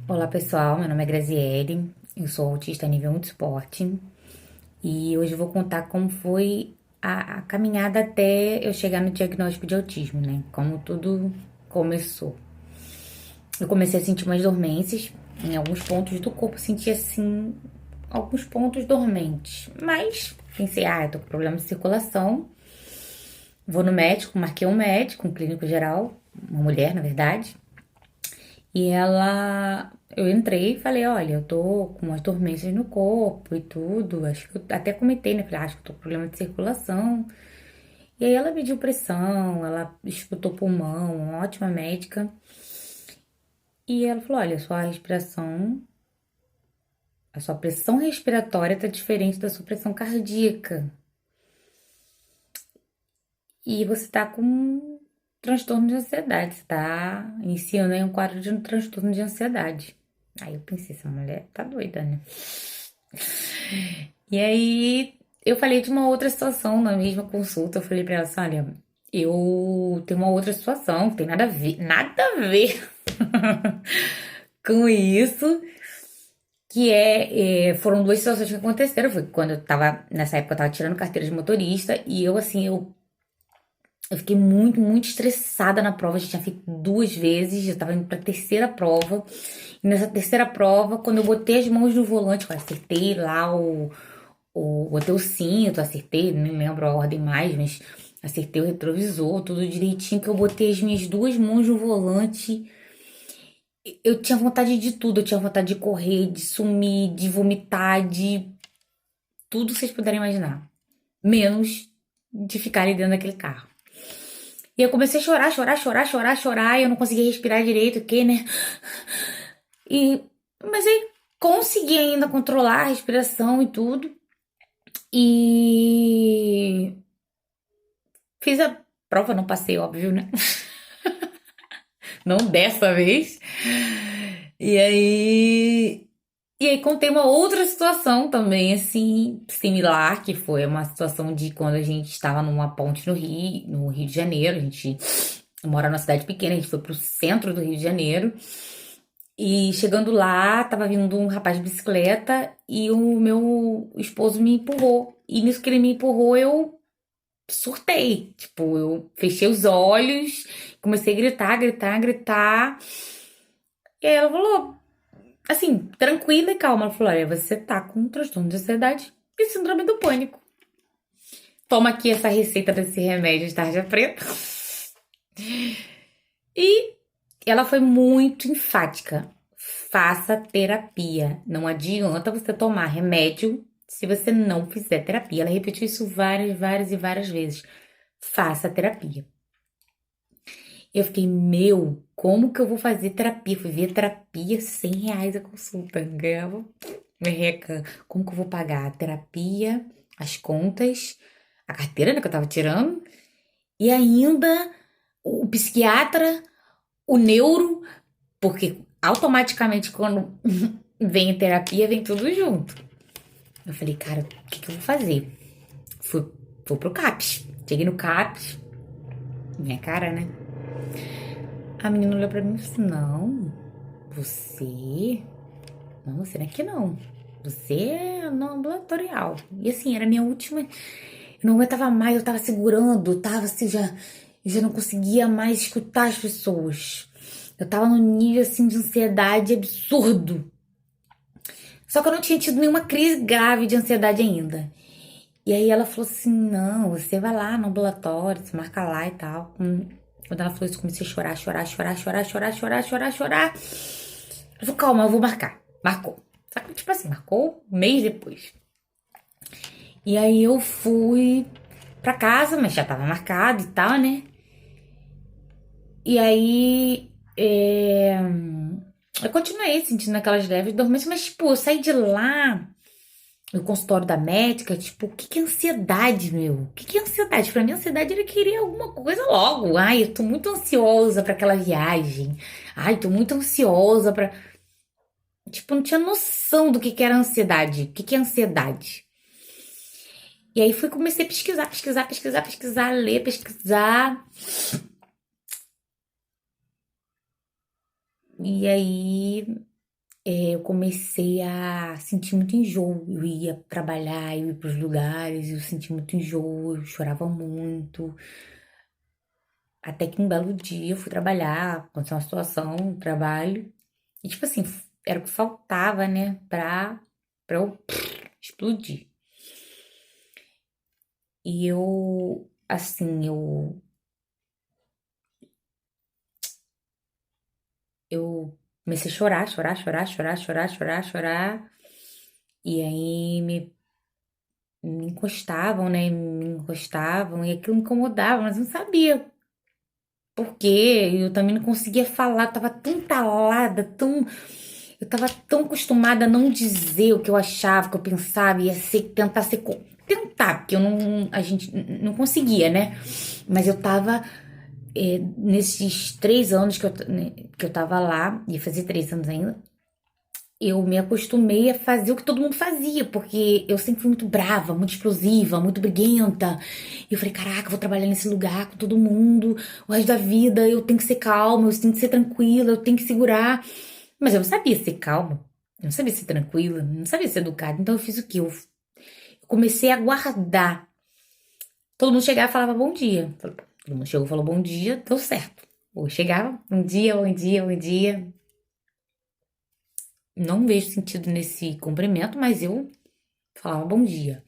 Olá pessoal, meu nome é Graziele, eu sou autista nível 1 de esporte e hoje eu vou contar como foi a caminhada até eu chegar no diagnóstico de autismo, né? Como tudo começou. Eu comecei a sentir umas dormências em alguns pontos do corpo, senti assim, alguns pontos dormentes, mas pensei, eu tô com problema de circulação, vou no médico, marquei um médico, um clínico geral, uma mulher na verdade. E eu entrei e falei, olha, eu tô com umas dormências no corpo e tudo. Acho que eu até comentei, né? Falei, acho que eu tô com problema de circulação. E aí ela mediu pressão, ela escutou pulmão, uma ótima médica. E ela falou, olha, a sua pressão respiratória tá diferente da sua pressão cardíaca. E você tá com um transtorno de ansiedade, você tá iniciando aí um quadro de um transtorno de ansiedade. Aí eu pensei, essa mulher tá doida, né? E aí eu falei de uma outra situação na mesma consulta. Eu falei pra ela assim: olha, eu tenho uma outra situação, não tem nada a ver com isso. Foram duas situações que aconteceram. Foi quando nessa época eu tava tirando carteira de motorista e eu fiquei muito, muito estressada na prova. A gente tinha feito duas vezes, eu tava indo pra terceira prova. E nessa terceira prova, quando eu botei as mãos no volante, eu acertei lá botei o cinto, acertei, nem lembro a ordem mais, mas acertei o retrovisor, tudo direitinho, que eu botei as minhas duas mãos no volante. Eu tinha vontade de tudo, eu tinha vontade de correr, de sumir, de vomitar, de tudo que vocês puderem imaginar. Menos de ficar ali dentro daquele carro. E eu comecei a chorar, chorar, chorar, chorar, chorar, e eu não conseguia respirar direito, o quê, né? E, mas aí consegui ainda controlar a respiração e tudo. E fiz a prova, não passei, óbvio, né? Não dessa vez. E aí. E aí contei uma outra situação também, assim, similar, que foi uma situação de quando a gente estava numa ponte no Rio de Janeiro. A gente mora numa cidade pequena, a gente foi pro centro do Rio de Janeiro. E chegando lá, tava vindo um rapaz de bicicleta e o meu esposo me empurrou. E nisso que ele me empurrou, eu surtei. Tipo, eu fechei os olhos, comecei a gritar, gritar, gritar. E aí ela falou, assim, tranquila e calma. Ela falou: olha, você tá com um transtorno de ansiedade e síndrome do pânico. Toma aqui essa receita desse remédio de tarja preta. E ela foi muito enfática. Faça terapia. Não adianta você tomar remédio se você não fizer terapia. Ela repetiu isso várias, várias e várias vezes. Faça terapia. Eu fiquei, como que eu vou fazer terapia? Fui ver terapia, R$ 100 a consulta. Ganhava merreca. Como que eu vou pagar a terapia, as contas, a carteira, né, que eu tava tirando, e ainda o psiquiatra, o neuro, porque automaticamente quando vem a terapia, vem tudo junto. Eu falei, cara, o que que eu vou fazer? Fui, fui pro CAPS. Cheguei no CAPS, minha cara, né? A menina olhou pra mim e falou assim: não, você. Não, você não é aqui não. Você é no ambulatorial. E assim, era a minha última. Eu não aguentava mais, eu tava segurando, eu tava assim, já não conseguia mais escutar as pessoas. Eu tava num nível assim de ansiedade absurdo. Só que eu não tinha tido nenhuma crise grave de ansiedade ainda. E aí ela falou assim: não, você vai lá no ambulatório, você marca lá e tal. Quando ela falou isso, eu comecei a chorar, chorar, chorar, chorar, chorar, chorar, chorar, chorar. Eu falei, calma, eu vou marcar. Marcou. Só que, tipo assim, marcou um mês depois. E aí eu fui pra casa, mas já tava marcado e tal, né? E aí eu continuei sentindo aquelas leves dormências, mas, tipo, eu saí de lá no consultório da médica, tipo, o que que é ansiedade, meu? O que que é ansiedade? Pra mim, ansiedade era querer alguma coisa logo. Ai, eu tô muito ansiosa pra aquela viagem. Ai, tô muito ansiosa pra. Tipo, não tinha noção do que era ansiedade. O que que é ansiedade? E aí comecei a pesquisar, pesquisar, pesquisar, pesquisar, ler, pesquisar. E aí eu comecei a sentir muito enjoo. Eu ia trabalhar, eu ia pros lugares, eu sentia muito enjoo, eu chorava muito. Até que um belo dia eu fui trabalhar, aconteceu uma situação no trabalho. E tipo assim, era o que faltava, né, pra eu explodir. E eu, assim, eu comecei a chorar, chorar, chorar, chorar, chorar, chorar, chorar. E aí me encostavam, né? Me encostavam e aquilo me incomodava, mas eu não sabia por quê. Eu também não conseguia falar, eu tava tão talada, tão. Eu tava tão acostumada a não dizer o que eu achava, o que eu pensava, ia ser, tentar ser. Tentar, porque eu não. A gente não conseguia, né? Mas eu tava. Nesses 3 anos que eu tava lá, ia fazer 3 anos ainda, eu me acostumei a fazer o que todo mundo fazia, porque eu sempre fui muito brava, muito explosiva, muito briguenta. E eu falei, caraca, eu vou trabalhar nesse lugar com todo mundo, o resto da vida, eu tenho que ser calma, eu tenho que ser tranquila, eu tenho que segurar. Mas eu não sabia ser calma, eu não sabia ser tranquila, eu não sabia ser educada. Então eu fiz o quê? Eu comecei a guardar. Todo mundo chegava e falava bom dia. Todo mundo chegou e falou bom dia, deu certo. Eu chegava, bom dia, bom dia, bom dia. Não vejo sentido nesse cumprimento, mas eu falava bom dia.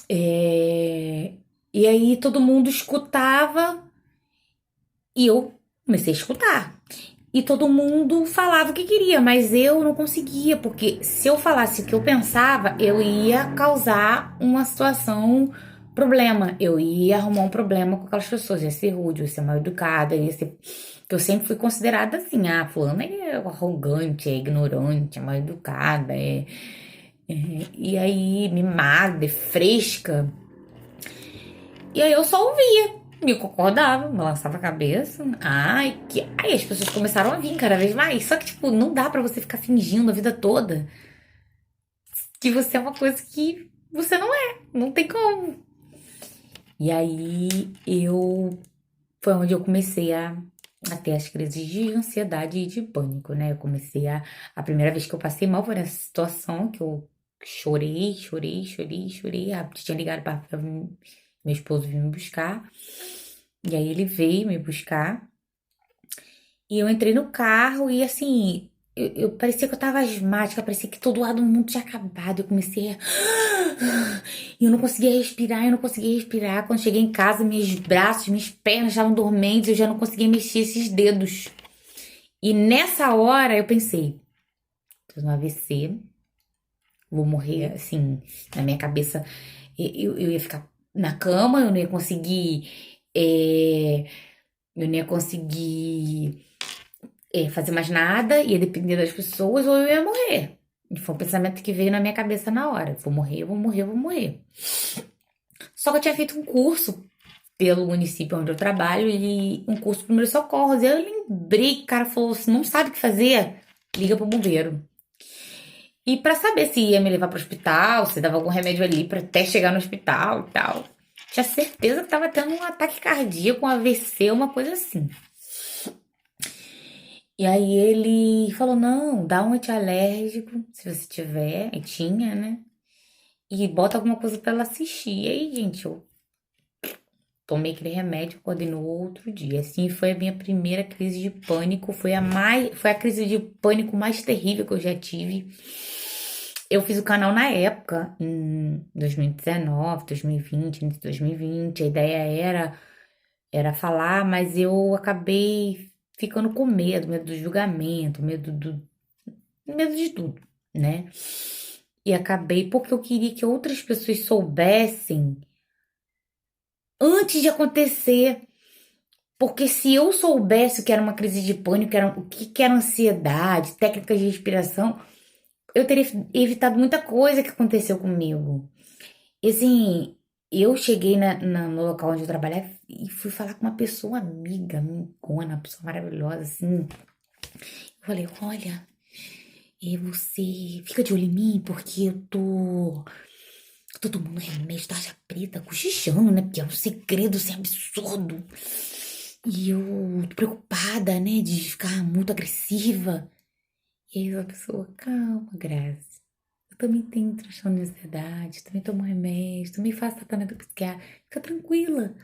É, E aí todo mundo escutava e eu comecei a escutar. E todo mundo falava o que queria, mas eu não conseguia, porque se eu falasse o que eu pensava, eu ia causar uma situação, problema. Eu ia arrumar um problema com aquelas pessoas, ia ser rude, ia ser mal educada, ia ser. Que eu sempre fui considerada assim, fulana é arrogante, é ignorante, é mal educada, e aí mimada, é fresca. E aí eu só ouvia, me concordava, balançava a cabeça. Aí as pessoas começaram a vir cada vez mais. Só que, tipo, não dá pra você ficar fingindo a vida toda que você é uma coisa que você não é. Não tem como. E aí foi onde eu comecei a ter as crises de ansiedade e de pânico, né? Eu comecei a primeira vez que eu passei mal foi nessa situação que eu chorei, chorei, chorei, chorei. Tinha ligado para meu esposo vir me buscar. E aí ele veio me buscar. E eu entrei no carro e assim, eu parecia que eu tava asmática, parecia que todo lado do mundo tinha acabado. Eu comecei a. E eu não conseguia respirar, eu não conseguia respirar. Quando cheguei em casa, meus braços, minhas pernas estavam dormentes, eu já não conseguia mexer esses dedos. E nessa hora eu pensei, tô no AVC, vou morrer assim, na minha cabeça. Eu ia ficar na cama, eu não ia conseguir. Eu não ia conseguir fazer mais nada, ia depender das pessoas ou eu ia morrer. E foi um pensamento que veio na minha cabeça na hora. Vou morrer, eu vou morrer, eu vou morrer. Só que eu tinha feito um curso pelo município onde eu trabalho e um curso de primeiros socorros. E eu lembrei que o cara falou: se não sabe o que fazer, liga pro bombeiro. E pra saber se ia me levar pro hospital, se dava algum remédio ali pra até chegar no hospital e tal. Tinha certeza que tava tendo um ataque cardíaco, um AVC, uma coisa assim. E aí ele falou: não, dá um antialérgico, se você tiver, e tinha, né? E bota alguma coisa pra ela assistir. E aí, gente, eu tomei aquele remédio, acordei no outro dia. Assim foi a minha primeira crise de pânico. Foi a crise de pânico mais terrível que eu já tive. Eu fiz o canal na época, em 2019, 2020, início de 2020. A ideia era falar, mas eu acabei ficando com medo do julgamento, medo de tudo, né? E acabei porque eu queria que outras pessoas soubessem antes de acontecer. Porque se eu soubesse o que era uma crise de pânico, o que era ansiedade, técnicas de respiração, eu teria evitado muita coisa que aconteceu comigo. E assim, eu cheguei no local onde eu trabalhava e fui falar com uma pessoa amiga, amigona, uma pessoa maravilhosa, assim. Eu falei, olha, você fica de olho em mim porque eu tô tomando remédio, tarja preta, cochichando, né? Porque é um segredo, assim, absurdo. E eu tô preocupada, né, de ficar muito agressiva. E aí a pessoa, calma, Grazi. Eu também tenho transtorno de ansiedade, também tomo remédio, também faço tratamento psiquiátrico. Fica tranquila.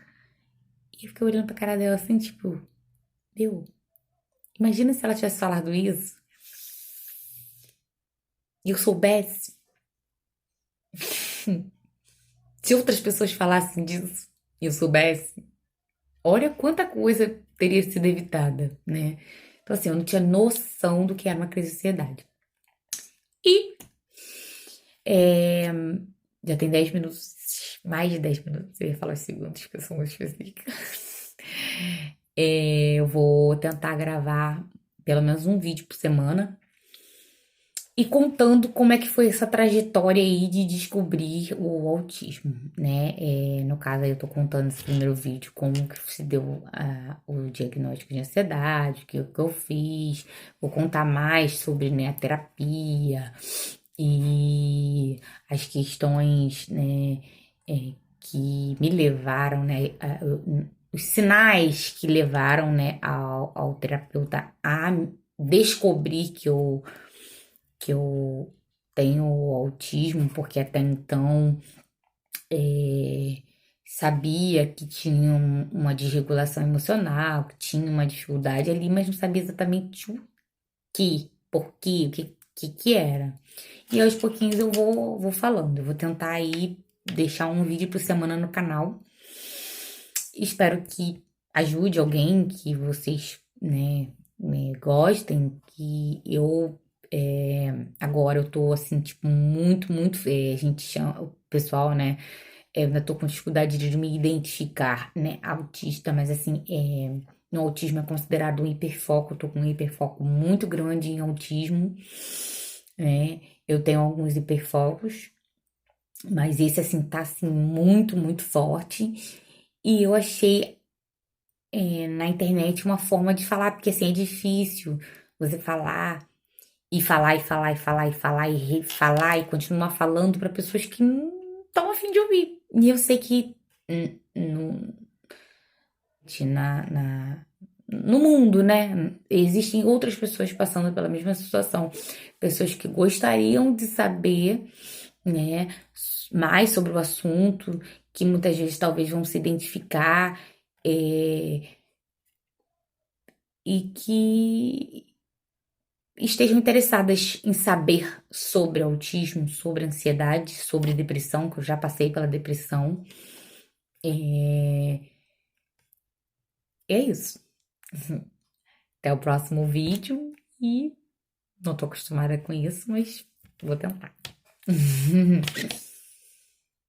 E eu fiquei olhando pra cara dela assim, tipo, deu. Imagina se ela tivesse falado isso e eu soubesse. Se outras pessoas falassem disso e eu soubesse, olha quanta coisa teria sido evitada, né? Então, assim, eu não tinha noção do que era uma crise de ansiedade. E é, já tem 10 minutos, mais de 10 minutos, eu ia falar os segundos, que são muito específicos. Eu vou tentar gravar pelo menos um vídeo por semana e contando como é que foi essa trajetória aí de descobrir o autismo, né? No caso aí eu tô contando nesse primeiro vídeo como que se deu o diagnóstico de ansiedade, o que eu fiz. Vou contar mais sobre, né, a terapia e as questões, né, que me levaram, né, os sinais que levaram, né, ao terapeuta a descobrir que eu tenho autismo, porque até então sabia que tinha uma desregulação emocional, que tinha uma dificuldade ali, mas não sabia exatamente o que, por quê, o que era. E aos pouquinhos eu vou falando, eu vou tentar aí deixar um vídeo por semana no canal. Espero que ajude alguém, que vocês, né, gostem, que eu agora eu tô assim, tipo, muito, muito, a gente chama, o pessoal, né, eu ainda tô com dificuldade de me identificar, né, autista, mas assim, no autismo é considerado um hiperfoco, eu tô com um hiperfoco muito grande em autismo, né, eu tenho alguns hiperfocos, mas esse, assim, tá, assim, muito, muito forte, e eu achei na internet uma forma de falar, porque assim é difícil você falar e falar e falar e falar e falar e refalar e continuar falando para pessoas que não estão a fim de ouvir. E eu sei que no mundo, né, existem outras pessoas passando pela mesma situação, pessoas que gostariam de saber, né, mais sobre o assunto, que muitas vezes talvez vão se identificar. E que estejam interessadas em saber sobre autismo, sobre ansiedade, sobre depressão, que eu já passei pela depressão. É, é isso. Até o próximo vídeo e não tô acostumada com isso, mas vou tentar.